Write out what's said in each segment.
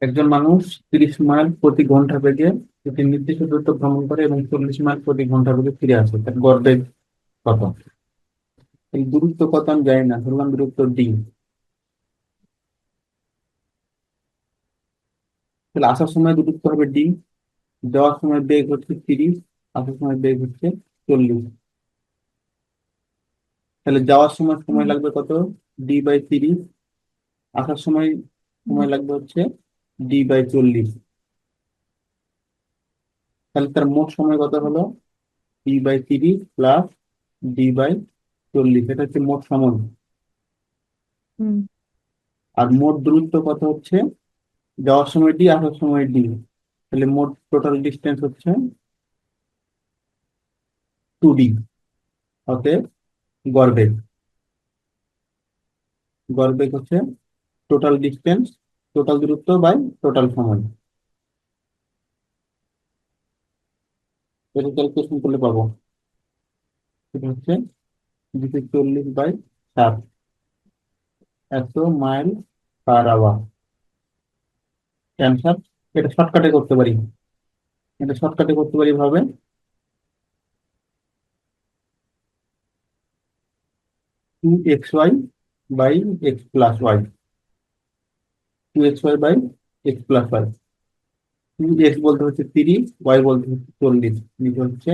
একজন মানুষ 30 মাইল প্রতি ঘন্টা বেগে একটি নির্দিষ্ট দূরত্ব ভ্রমণ করে এবং 40 মাইল প্রতি ঘন্টা বেগে ফিরে আসে, তার গড় বেগ কত? এই দূরত্ব কত আমি জানি না, ধরলাম দূরত্ব ডি। তাহলে আসার সময় দূরত্ব হবে ডি, যাওয়ার সময় বেগ হচ্ছে 30, আসার সময় বেগ হচ্ছে 40। তাহলে যাওয়ার সময় সময় হুম। লাগবে কত? D/30। আসার সময় হুম। সময় লাগবে হচ্ছে D/40। তাহলে তার মোট সময় কত হলো? D/30 প্লাস D/40, এটা হচ্ছে মোট সময়। হুম। আর মোট দূরত্ব কত হচ্ছে? যাওয়ার সময় ডি, আসার সময় ডি। তাহলে মোট টোটাল ডিস্টেন্স হচ্ছে 2D। অতএব গড় বেগ, গড় বেগ হচ্ছে টোটাল ডিস্টেন্স, টোটাল দূরত্ব বাই টোটাল সময়। এটা ক্যালকুলেশন করলে পাবো। এটা হচ্ছে 240/7, 100 মাইল পার আওয়ার। অ্যান্সার। এটা শর্টকাটে করতে পারি, এটা শর্টকাটে করতে পারি ভাবে 2xy/x+y, 2xy/x+y। এক্স বলতে হচ্ছে 30, ওয়াই বলতে হচ্ছে 40, নিচে হচ্ছে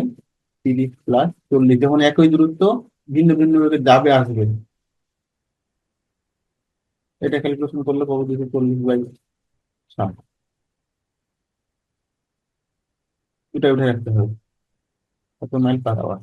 30 + 40। যখন একই দূরত্ব ভিন্ন ভিন্ন ভাবে যাবে আসবে, এটা ক্যালকুলেশন করলে পাবো 240/7। এটা উঠে রাখতে হবে, কত মাইল পার আওয়ার।